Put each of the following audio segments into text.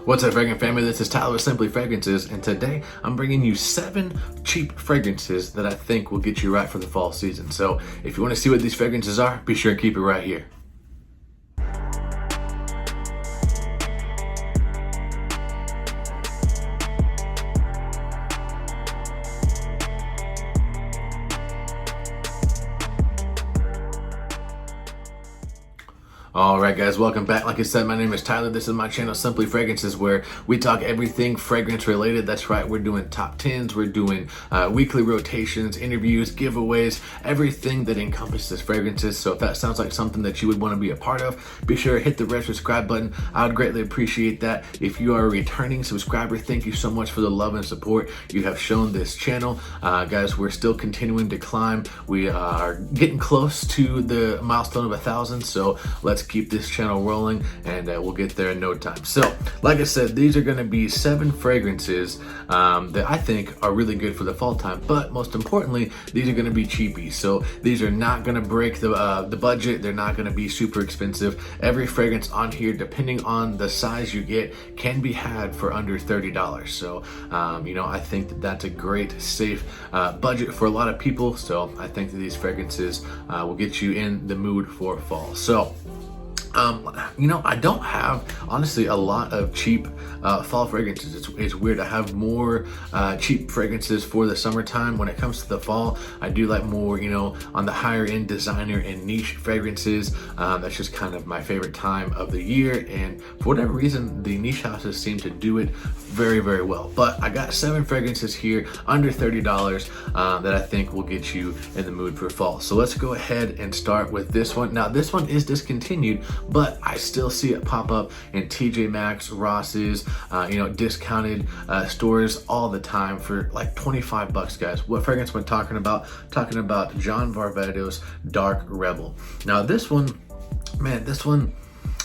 What's up, fragrance family? This is Tyler with Simply Fragrances, and today I'm bringing you 7 cheap fragrances that I think will get you right for the fall season. So if you want to see what these fragrances are, be sure to keep it right here. Alright guys, welcome back. Like I said, my name is Tyler. This is my channel, Simply Fragrances, where we talk everything fragrance related. That's right, we're doing top 10s, we're doing weekly rotations, interviews, giveaways, everything that encompasses fragrances. So if that sounds like something that you would want to be a part of, be sure to hit the red subscribe button. I would greatly appreciate that. If you are a returning subscriber, thank you so much for the love and support you have shown this channel. Guys, we're still continuing to climb. We are getting close to the milestone of 1,000, so let's keep this channel rolling, and we'll get there in no time. So like I said, these are going to be 7 fragrances that I think are really good for the fall time, but most importantly, these are going to be cheapie. So these are not going to break the budget. They're not going to be super expensive. Every fragrance on here, depending on the size you get, can be had for under $30. So you know, I think that that's a great safe budget for a lot of people. So I think that these fragrances will get you in the mood for fall. So you know, I don't have, honestly, a lot of cheap fall fragrances. It's weird. I have more cheap fragrances for the summertime. When it comes to the fall, I do like more, you know, on the higher end designer and niche fragrances. That's just kind of my favorite time of the year. And for whatever reason, the niche houses seem to do it very, very well. But I got 7 fragrances here under $30 that I think will get you in the mood for fall. So let's go ahead and start with this one. Now, this one is discontinued, but I still see it pop up in TJ Maxx, Ross's, you know, discounted stores all the time for like 25 bucks, guys. What fragrance am I talking about? Talking about John Varvatos Dark Rebel. Now this one, man, this one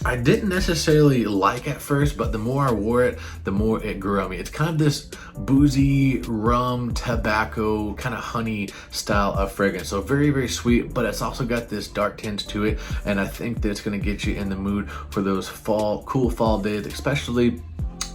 I didn't necessarily like at first, but the more I wore it, the more it grew on me. It's kind of this boozy, rum, tobacco, kind of honey style of fragrance. So very, very sweet, but it's also got this dark tinge to it. And I think that it's going to get you in the mood for those fall, cool fall days, especially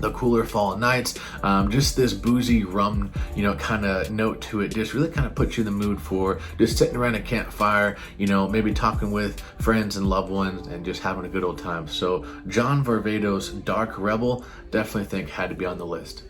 the cooler fall nights. Just this boozy rum, you know, kind of note to it just really kind of puts you in the mood for just sitting around a campfire, you know, maybe talking with friends and loved ones and just having a good old time. So John Varvatos Dark Rebel, definitely think had to be on the list.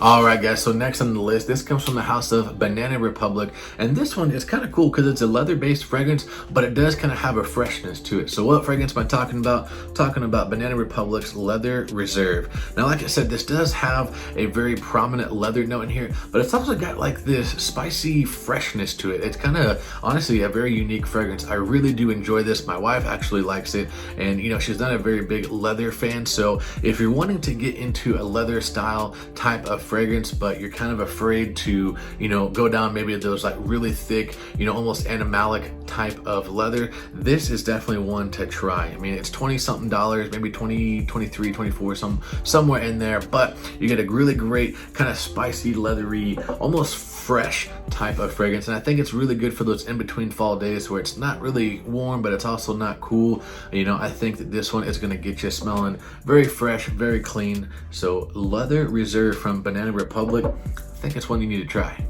Alright guys, so next on the list, this comes from the house of Banana Republic, and this one is kind of cool because it's a leather-based fragrance, but it does kind of have a freshness to it. So what fragrance am I talking about? Talking about Banana Republic's Leather Reserve. Now, like I said, this does have a very prominent leather note in here, but it's also got like this spicy freshness to it. It's kind of, honestly, a very unique fragrance. I really do enjoy this. My wife actually likes it, and you know, she's not a very big leather fan, so if you're wanting to get into a leather style type of fragrance, but you're kind of afraid to, you know, go down maybe those like really thick, you know, almost animalic type of leather, this is definitely one to try. I mean, it's 20 something dollars, maybe 20, 23, 24, somewhere in there, but you get a really great kind of spicy, leathery, almost fresh type of fragrance. And I think it's really good for those in-between fall days where it's not really warm, but it's also not cool. You know, I think that this one is going to get you smelling very fresh, very clean. So Leather Reserve from Banana Republic, I think it's one you need to try.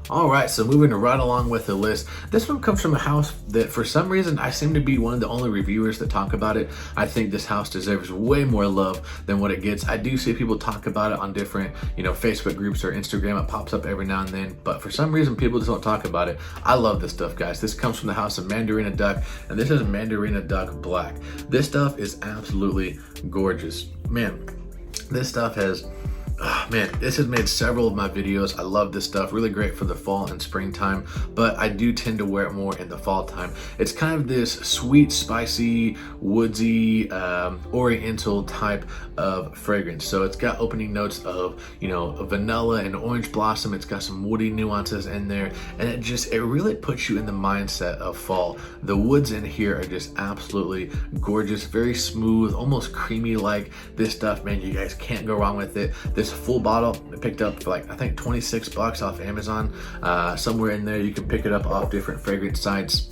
Alright, so moving right along with the list. This one comes from a house that for some reason I seem to be one of the only reviewers that talk about it. I think this house deserves way more love than what it gets. I do see people talk about it on different, you know, Facebook groups or Instagram. It pops up every now and then, but for some reason people just don't talk about it. I love this stuff, guys. This comes from the house of Mandarina Duck, and this is Mandarina Duck Black. This stuff is absolutely gorgeous. Man, this stuff has, oh, man, this has made several of my videos. I love this stuff. Really great for the fall and springtime, but I do tend to wear it more in the fall time. It's kind of this sweet, spicy, woodsy, oriental type of fragrance. So it's got opening notes of, you know, vanilla and orange blossom. It's got some woody nuances in there, and it really puts you in the mindset of fall. The woods in here are just absolutely gorgeous, very smooth, almost creamy like. This stuff, man, you guys can't go wrong with it. This full bottle I picked up for like, I think 26 bucks off Amazon. Somewhere in there, you can pick it up off different fragrance sites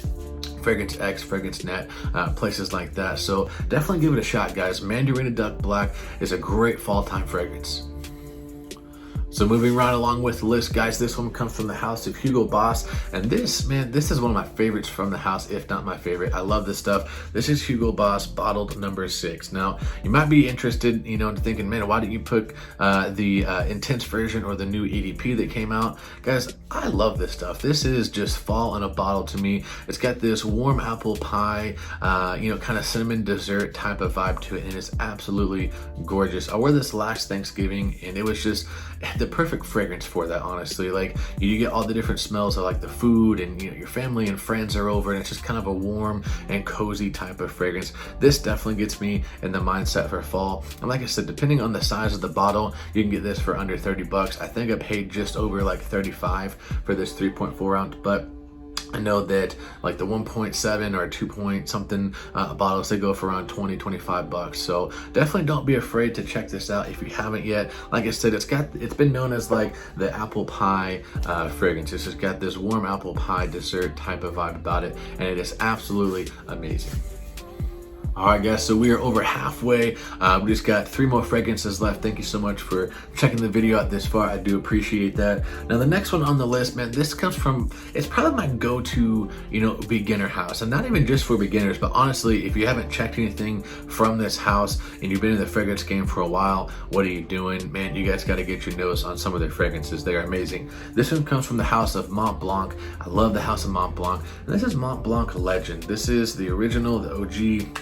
Fragrance X, Fragrance Net, places like that. So definitely give it a shot, guys. Mandarina Duck Black is a great fall time fragrance. So moving right along with the list, guys, this one comes from the house of Hugo Boss. And this, man, this is one of my favorites from the house, if not my favorite. I love this stuff. This is Hugo Boss bottled number 6. Now, you might be interested, you know, in thinking, man, why didn't you pick the intense version or the new EDP that came out? Guys, I love this stuff. This is just fall in a bottle to me. It's got this warm apple pie, you know, kind of cinnamon dessert type of vibe to it, and it's absolutely gorgeous. I wore this last Thanksgiving, and it was just the perfect fragrance for that, honestly. Like, you get all the different smells of like the food, and you know, your family and friends are over, and it's just kind of a warm and cozy type of fragrance. This definitely gets me in the mindset for fall. And like I said, depending on the size of the bottle, you can get this for under 30 bucks. I think I paid just over like 35 for this 3.4 ounce, but I know that like the 1.7 or 2 point something bottles, they go for around 20-25 bucks. So definitely don't be afraid to check this out if you haven't yet. Like I said, it's been known as like the apple pie fragrance. It's just got this warm apple pie dessert type of vibe about it, and it is absolutely amazing. All right, guys, so we are over halfway. We just got 3 more fragrances left. Thank you so much for checking the video out this far. I do appreciate that. Now, the next one on the list, man, this comes from, it's probably my go-to, you know, beginner house. And not even just for beginners, but honestly, if you haven't checked anything from this house and you've been in the fragrance game for a while, what are you doing? Man, you guys got to get your nose on some of their fragrances. They are amazing. This one comes from the house of Montblanc. I love the house of Montblanc. And this is Montblanc Legend. This is the original, the OG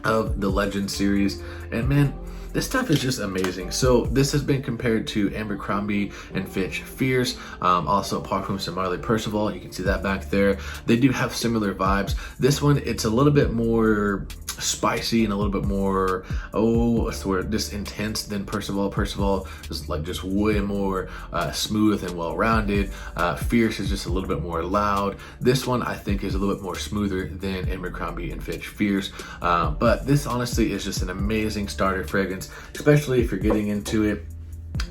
of the Legend series, and man, this stuff is just amazing. So this has been compared to Abercrombie and Fitch Fierce, also Parfums de Marly Percival. You can see that back there. They do have similar vibes. This one, it's a little bit more spicy and a little bit more, what's the word, just intense than Percival. Percival is like just way more smooth and well-rounded. Fierce is just a little bit more loud. This one I think is a little bit more smoother than Abercrombie and Fitch Fierce, but this honestly is just an amazing starter fragrance, especially if you're getting into it,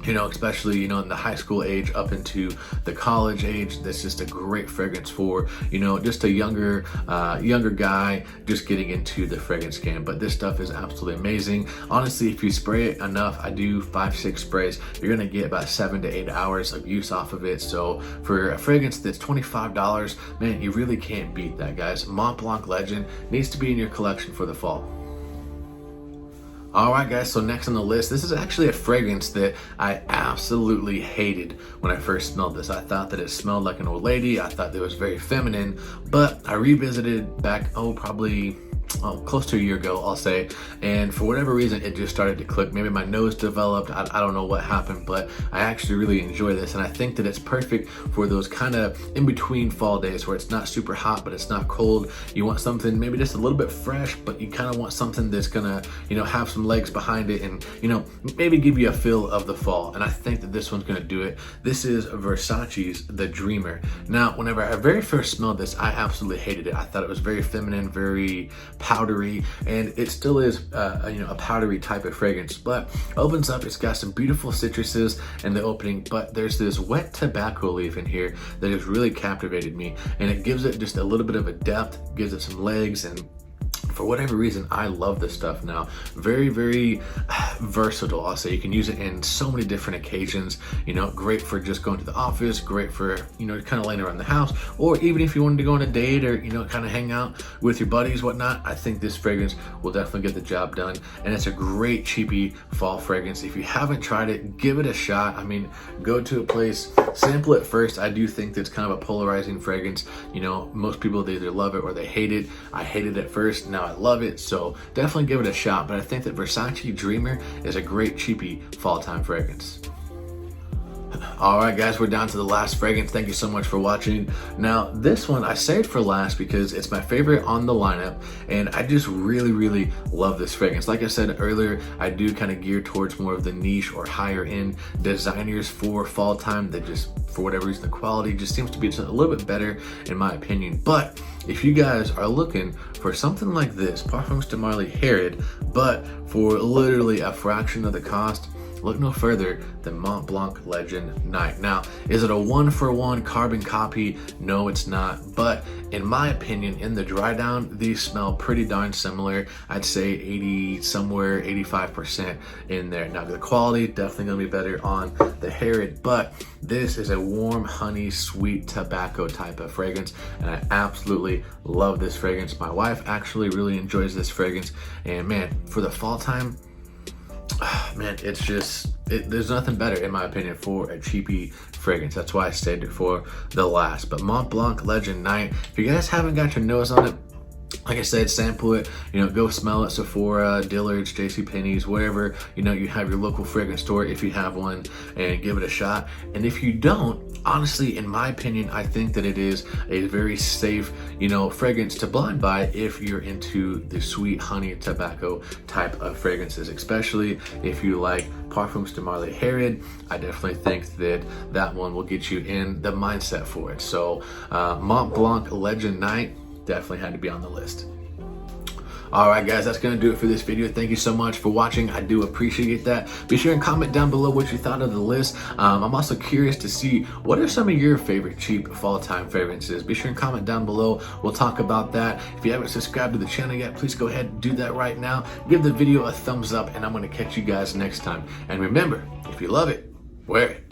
you know, especially, you know, in the high school age up into the college age. That's just a great fragrance for, you know, just a younger guy just getting into the fragrance game. But this stuff is absolutely amazing. Honestly, if you spray it enough, I do 5-6 sprays, you're gonna get about 7 to 8 hours of use off of it. So for a fragrance that's $25, man, you really can't beat that, guys. Montblanc Legend needs to be in your collection for the fall. All right, guys, so next on the list, this is actually a fragrance that I absolutely hated when I first smelled this. I thought that it smelled like an old lady. I thought that it was very feminine, but I revisited back, probably close to a year ago, I'll say, and for whatever reason it just started to click. Maybe my nose developed, I don't know what happened, but I actually really enjoy this, and I think that it's perfect for those kind of in between fall days where it's not super hot but it's not cold. You want something maybe just a little bit fresh, but you kind of want something that's gonna, you know, have some legs behind it and, you know, maybe give you a feel of the fall, and I think that this one's gonna do it. This is Versace's The Dreamer. Now, whenever I very first smelled this, I absolutely hated it. I thought it was very feminine, very powdery, and it still is you know, a powdery type of fragrance, but opens up, it's got some beautiful citruses in the opening, but there's this wet tobacco leaf in here that has really captivated me, and it gives it just a little bit of a depth, gives it some legs, and for whatever reason, I love this stuff now. Very, very versatile, I'll say. You can use it in so many different occasions. You know, great for just going to the office, great for, you know, kind of laying around the house, or even if you wanted to go on a date or, you know, kind of hang out with your buddies, whatnot. I think this fragrance will definitely get the job done, and it's a great cheapie fall fragrance. If you haven't tried it, give it a shot. I mean, go to a place, sample it first. I do think that's kind of a polarizing fragrance. You know, most people, they either love it or they hate it. I hated it first, now I love it, so definitely give it a shot. But I think that Versace Dreamer is a great cheapie fall time fragrance. All right, guys, we're down to the last fragrance. Thank you so much for watching. Now, this one I saved for last because it's my favorite on the lineup, and I just really, really love this fragrance. Like I said earlier, I do kind of gear towards more of the niche or higher end designers for fall time that just, for whatever reason, the quality just seems to be a little bit better in my opinion. But if you guys are looking for something like this, Parfums de Marly Herod, but for literally a fraction of the cost, look no further than Montblanc Legend Night. Now, is it a 1-for-1 carbon copy? No, it's not. But in my opinion, in the dry down, these smell pretty darn similar. I'd say 85% in there. Now, the quality definitely gonna be better on the Harrod, but this is a warm, honey, sweet tobacco type of fragrance, and I absolutely love this fragrance. My wife actually really enjoys this fragrance, and man, for the fall time, man, it's just, there's nothing better in my opinion for a cheapie fragrance. That's why I saved it for the last. But Montblanc Legend Night, if you guys haven't got your nose on it, like I said, sample it, go smell it, Sephora, Dillard's, JCPenney's, wherever, you have your local fragrance store if you have one, and give it a shot. And if you don't, honestly, in my opinion, I think that it is a very safe, fragrance to blind buy if you're into the sweet honey tobacco type of fragrances, especially if you like Parfums de Marly Harrod. I definitely think that that one will get you in the mindset for it. So Montblanc Legend Night definitely had to be on the list. All right, guys, that's gonna do it for this video. Thank you so much for watching. I do appreciate that. Be sure and comment down below what you thought of the list. I'm also curious to see what are some of your favorite cheap fall time fragrances. Be sure and comment down below. We'll talk about that. If you haven't subscribed to the channel yet, please go ahead and do that right now. Give the video a thumbs up, and I'm gonna catch you guys next time. And remember, if you love it, wear it.